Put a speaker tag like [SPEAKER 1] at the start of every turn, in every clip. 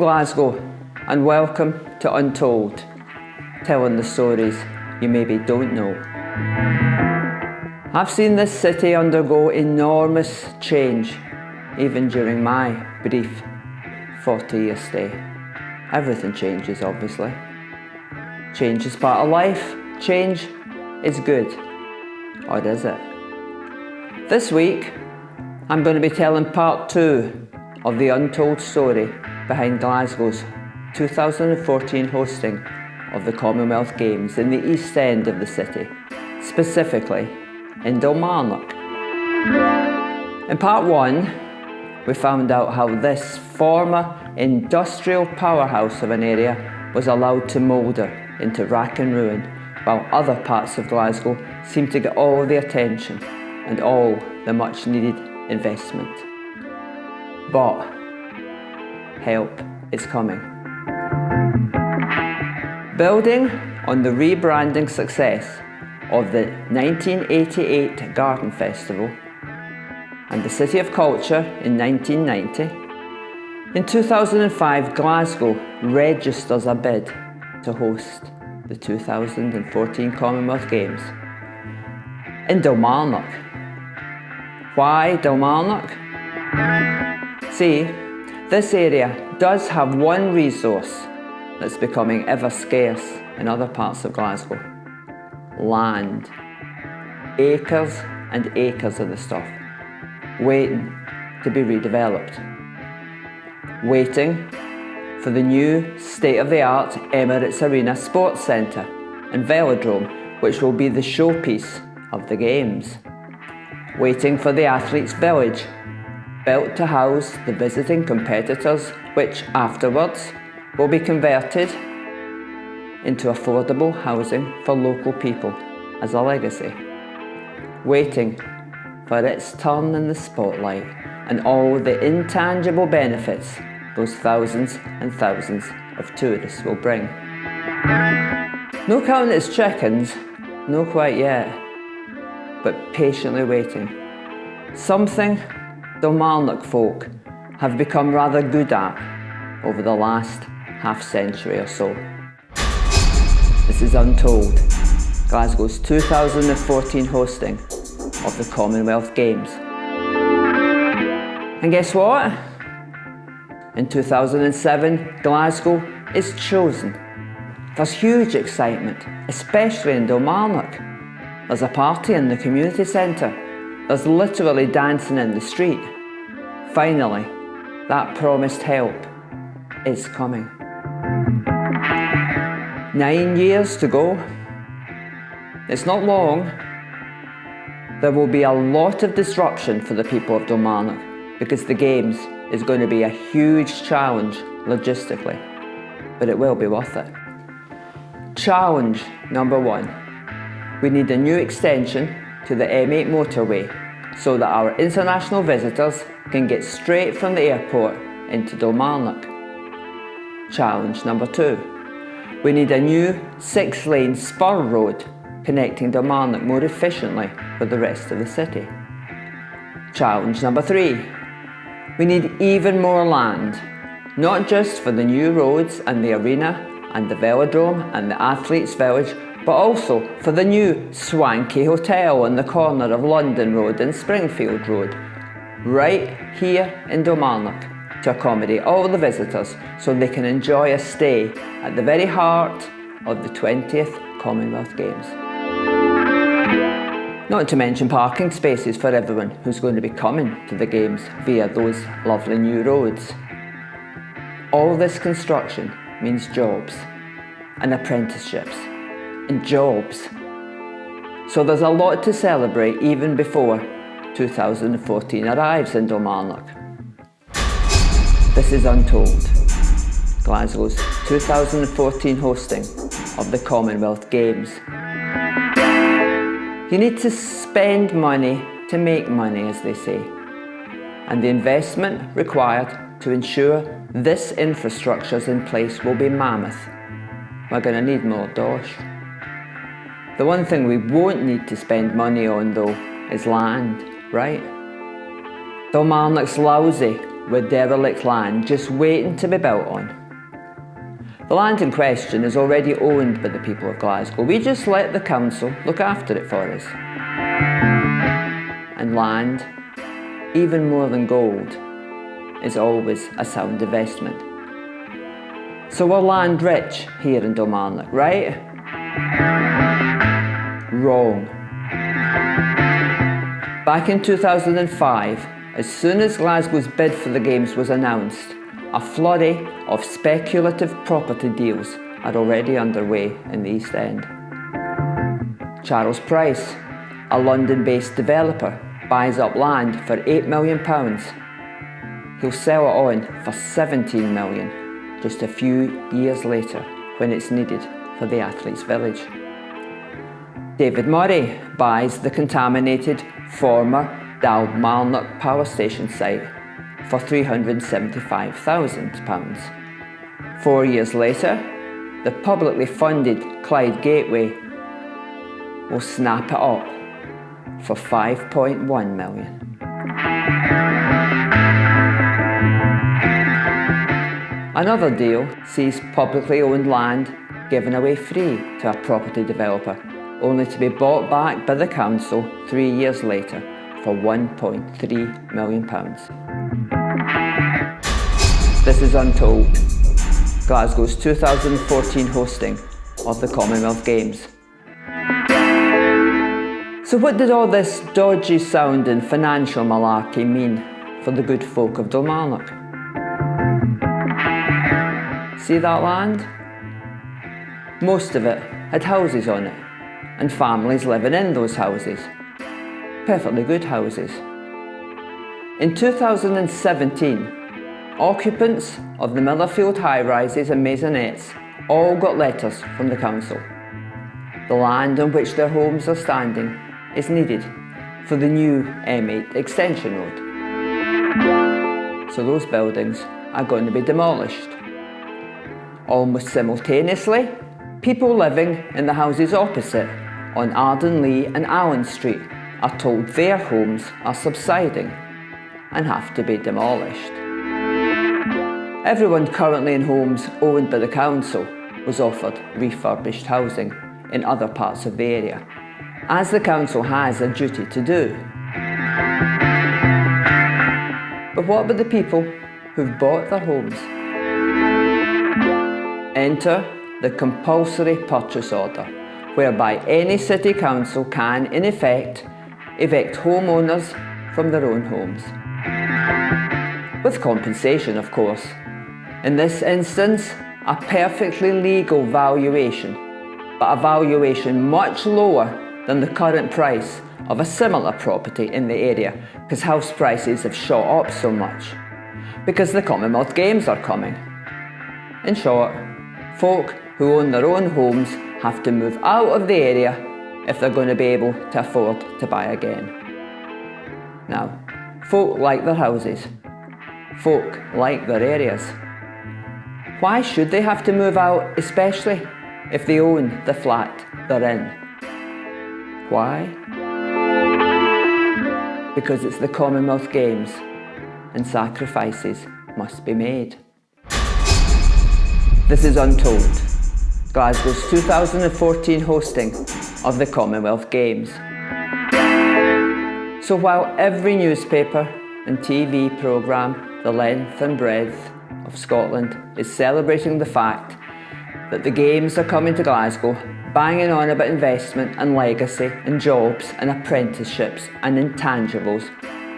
[SPEAKER 1] Glasgow and welcome to Untold, telling the stories you maybe don't know. I've seen this city undergo enormous change, even during my brief 40-year stay. Everything changes, obviously. Change is part of life. Change is good. Or is it? This week, I'm going to be telling part 2 of the untold story behind Glasgow's 2014 hosting of the Commonwealth Games in the east end of the city, specifically in Kilmarnock. In part 1, we found out how this former industrial powerhouse of an area was allowed to moulder into rack and ruin, while other parts of Glasgow seemed to get all the attention and all the much needed investment. But help is coming. Building on the rebranding success of the 1988 Garden Festival and the City of Culture in 1990, in 2005 Glasgow registers a bid to host the 2014 Commonwealth Games in Kilmarnock. Why Kilmarnock? See, this area does have one resource that's becoming ever scarce in other parts of Glasgow: land. Acres and acres of the stuff, waiting to be redeveloped. Waiting for the new state-of-the-art Emirates Arena Sports Centre and Velodrome, which will be the showpiece of the Games. Waiting for the Athletes' Village, built to house the visiting competitors, which afterwards will be converted into affordable housing for local people as a legacy. Waiting for its turn in the spotlight and all the intangible benefits those thousands and thousands of tourists will bring. No counting its chickens, no quite yet, but patiently waiting. Something Kilmarnock folk have become rather good at over the last half-century or so. This is Untold, Glasgow's 2014 hosting of the Commonwealth Games. And guess what? In 2007, Glasgow is chosen. There's huge excitement, especially in Kilmarnock. There's a party in the community centre. There's literally dancing in the street. Finally, that promised help is coming. 9 years to go. It's not long. There will be a lot of disruption for the people of Kilmarnock because the Games is going to be a huge challenge logistically, but it will be worth it. Challenge number 1. We need a new extension to the M8 motorway so that our international visitors can get straight from the airport into Kilmarnock. Challenge number 2. We need a new 6-lane spur road connecting Kilmarnock more efficiently with the rest of the city. Challenge number 3. We need even more land, not just for the new roads and the arena and the velodrome and the Athletes' Village, but also for the new swanky hotel on the corner of London Road and Springfield Road, right here in Kilmarnock, to accommodate all the visitors so they can enjoy a stay at the very heart of the 20th Commonwealth Games. Not to mention parking spaces for everyone who's going to be coming to the Games via those lovely new roads. All this construction means jobs and apprenticeships and jobs. So there's a lot to celebrate even before 2014 arrives in Kilmarnock. This is Untold, Glasgow's 2014 hosting of the Commonwealth Games. You need to spend money to make money, as they say, and the investment required to ensure this infrastructure is in place will be mammoth. We're going to need more dosh. The one thing we won't need to spend money on, though, is land, right? Kilmarnock's lousy with derelict land just waiting to be built on. The land in question is already owned by the people of Glasgow. We just let the council look after it for us. And land, even more than gold, is always a sound investment. So we're land rich here in Kilmarnock, right? Wrong. Back in 2005, as soon as Glasgow's bid for the Games was announced, a flurry of speculative property deals are already underway in the East End. Charles Price, a London-based developer, buys up land for £8 million. He'll sell it on for £17 million just a few years later when it's needed for the Athletes' Village. David Murray buys the contaminated former Dalmarnock power station site for £375,000. 4 years later, the publicly funded Clyde Gateway will snap it up for £5.1 million. Another deal sees publicly owned land given away free to a property developer, only to be bought back by the council 3 years later for £1.3 million. This is Untold, Glasgow's 2014 hosting of the Commonwealth Games. So what did all this dodgy sounding financial malarkey mean for the good folk of Kilmarnock? See that land? Most of it had houses on it, and families living in those houses. Perfectly good houses. In 2017, occupants of the Millerfield high-rises and maisonettes all got letters from the council. The land on which their homes are standing is needed for the new M8 extension road. So those buildings are going to be demolished. Almost simultaneously, people living in the houses opposite on Ardenlea and Allen Street are told their homes are subsiding and have to be demolished. Everyone currently in homes owned by the council was offered refurbished housing in other parts of the area, as the council has a duty to do. But what about the people who've bought their homes? Enter the compulsory purchase order, whereby any city council can, in effect, evict homeowners from their own homes. With compensation, of course. In this instance, a perfectly legal valuation, but a valuation much lower than the current price of a similar property in the area, because house prices have shot up so much, because the Commonwealth Games are coming. In short, folk who own their own homes have to move out of the area if they're going to be able to afford to buy again. Now, folk like their houses. Folk like their areas. Why should they have to move out, especially if they own the flat they're in? Why? Because it's the Commonwealth Games and sacrifices must be made. This is Untold, Glasgow's 2014 hosting of the Commonwealth Games. So while every newspaper and TV programme the length and breadth of Scotland is celebrating the fact that the Games are coming to Glasgow, banging on about investment and legacy and jobs and apprenticeships and intangibles,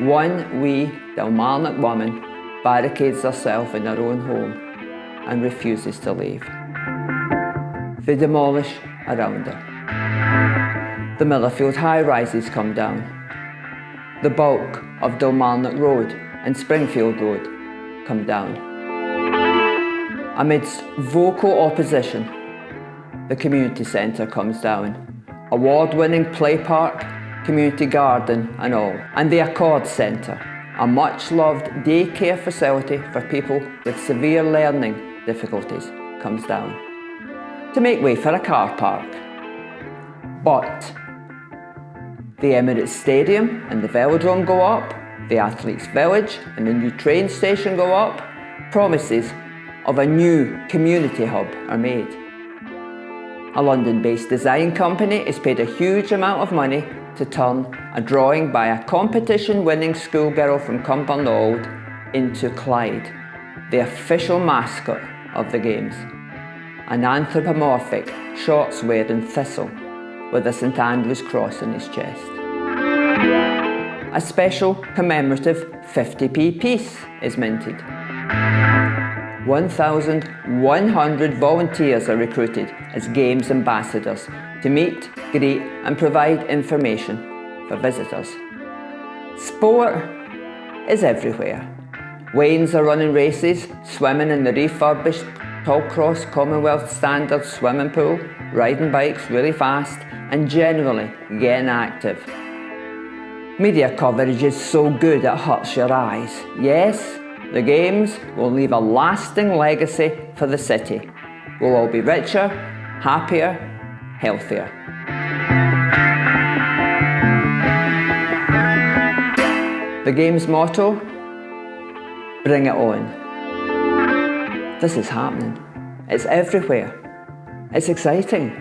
[SPEAKER 1] one wee Dalmarnock woman barricades herself in her own home and refuses to leave. They demolish around her. The Millerfield high-rises come down. The bulk of Dalmarnock Road and Springfield Road come down. Amidst vocal opposition, the community centre comes down. Award-winning play park, community garden and all. And the Accord Centre, a much-loved daycare facility for people with severe learning difficulties, comes down to make way for a car park. But the Emirates Stadium and the Velodrome go up, the athletes' village and the new train station go up, promises of a new community hub are made. A London-based design company is paid a huge amount of money to turn a drawing by a competition-winning schoolgirl from Cumbernauld into Clyde, the official mascot of the Games, an anthropomorphic, shorts-wearing thistle with a St Andrew's cross on his chest. A special commemorative 50p piece is minted. 1,100 volunteers are recruited as Games ambassadors to meet, greet and provide information for visitors. Sport is everywhere. Wains are running races, swimming in the refurbished Tallcross Commonwealth standard swimming pool, riding bikes really fast and generally getting active. Media coverage is so good it hurts your eyes. Yes, the Games will leave a lasting legacy for the city. We'll all be richer, happier, healthier. The Games motto: bring it on. This is happening. It's everywhere. It's exciting.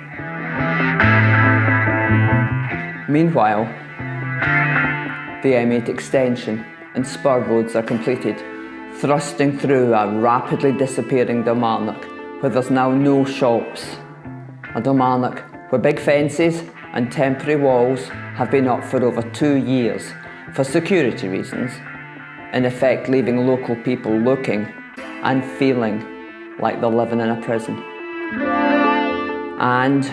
[SPEAKER 1] Meanwhile, the M8 extension and spur roads are completed, thrusting through a rapidly disappearing Kilmarnock, where there's now no shops. A Kilmarnock where big fences and temporary walls have been up for over 2 years for security reasons, in effect leaving local people looking and feeling like they're living in a prison. And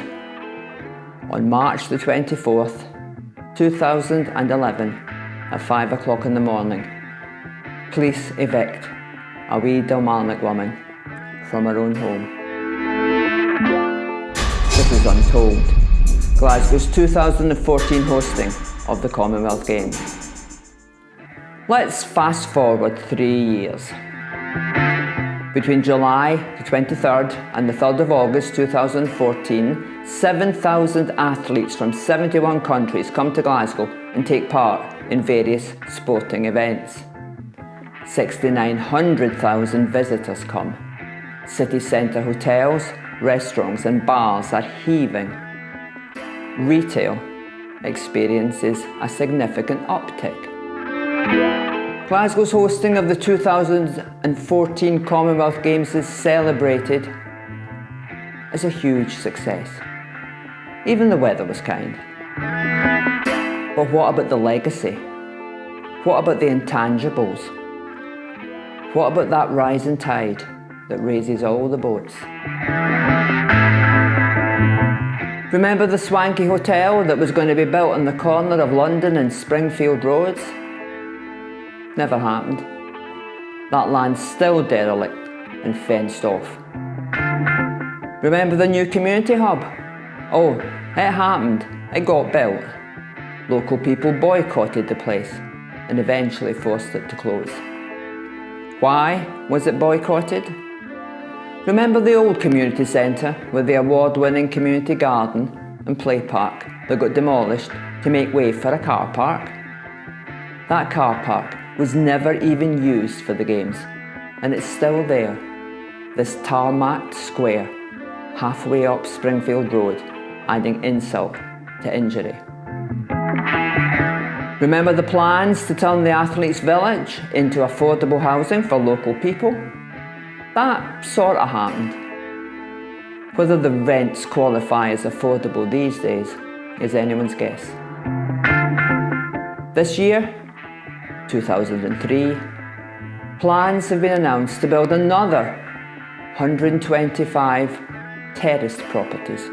[SPEAKER 1] on March the 24th, 2011, at 5 o'clock in the morning, police evict a wee Kilmarnock woman from her own home. This is Untold, Glasgow's 2014 hosting of the Commonwealth Games. Let's fast forward 3 years. Between July the 23rd and the 3rd of August 2014, 7,000 athletes from 71 countries come to Glasgow and take part in various sporting events. 6,900,000 visitors come. City centre hotels, restaurants and bars are heaving. Retail experiences a significant uptick. Glasgow's hosting of the 2014 Commonwealth Games is celebrated as a huge success. Even the weather was kind. But what about the legacy? What about the intangibles? What about that rising tide that raises all the boats? Remember the swanky hotel that was going to be built on the corner of London and Springfield Roads? Never happened. That land's still derelict and fenced off. Remember the new community hub? Oh, it happened. It got built. Local people boycotted the place and eventually forced it to close. Why was it boycotted? Remember the old community centre with the award-winning community garden and play park that got demolished to make way for a car park? That car park was never even used for the Games, and it's still there, this tarmacked square halfway up Springfield Road, adding insult to injury. Remember the plans to turn the athletes' village into affordable housing for local people? That sort of happened. Whether the rents qualify as affordable these days is anyone's guess. This year, 2003, plans have been announced to build another 125 terraced properties,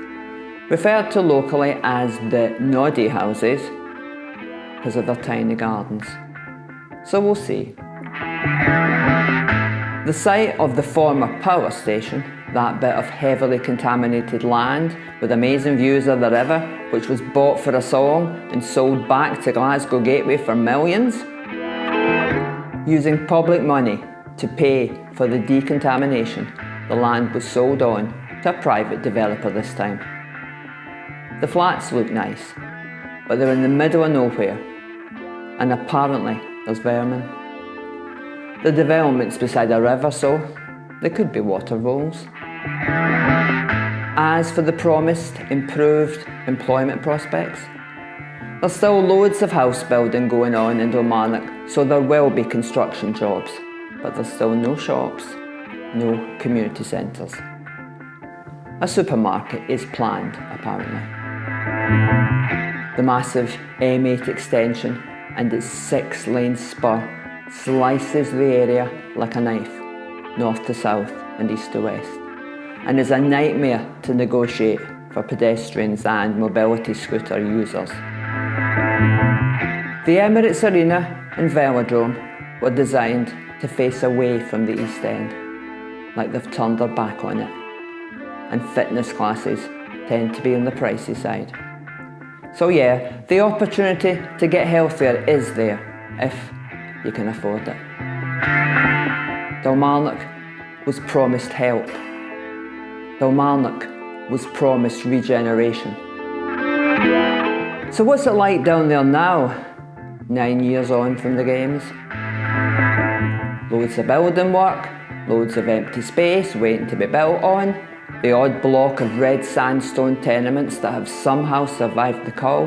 [SPEAKER 1] referred to locally as the noddy houses because of their tiny gardens. So we'll see. The site of the former power station, that bit of heavily contaminated land with amazing views of the river, which was bought for a song and sold back to Glasgow Gateway for millions, using public money to pay for the decontamination, the land was sold on to a private developer this time. The flats look nice, but they're in the middle of nowhere, and apparently there's vermin. The development's beside a river, so there could be water voles. As for the promised improved employment prospects, there's still loads of house building going on in Kilmarnock, so there will be construction jobs, but there's still no shops, no community centres. A supermarket is planned, apparently. The massive M8 extension and its 6-lane spur slices the area like a knife, north to south and east to west, and is a nightmare to negotiate for pedestrians and mobility scooter users. The Emirates Arena and Velodrome were designed to face away from the East End, like they've turned their back on it, and fitness classes tend to be on the pricey side. So yeah, the opportunity to get healthier is there, if you can afford it. Kilmarnock was promised help. Kilmarnock was promised regeneration. So what's it like down there now, 9 years on from the Games? Loads of building work, loads of empty space waiting to be built on, the odd block of red sandstone tenements that have somehow survived the cull.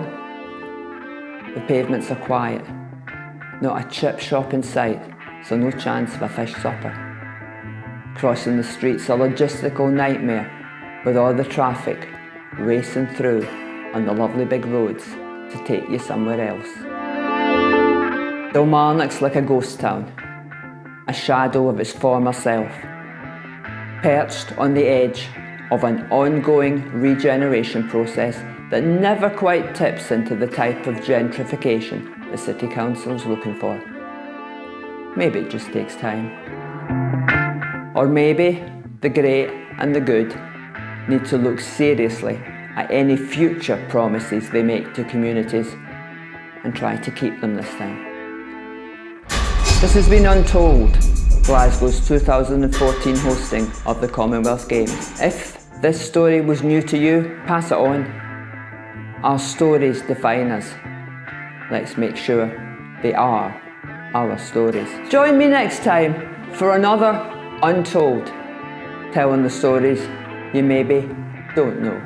[SPEAKER 1] The pavements are quiet, not a chip shop in sight, so no chance of a fish supper. Crossing the street's a logistical nightmare, with all the traffic racing through on the lovely big roads to take you somewhere else. Kilmarnock's like a ghost town, a shadow of its former self, perched on the edge of an ongoing regeneration process that never quite tips into the type of gentrification the City Council's looking for. Maybe it just takes time. Or maybe the great and the good need to look seriously at any future promises they make to communities and try to keep them this time. This has been Untold, Glasgow's 2014 hosting of the Commonwealth Games. If this story was new to you, pass it on. Our stories define us. Let's make sure they are our stories. Join me next time for another Untold, telling the stories you maybe don't know.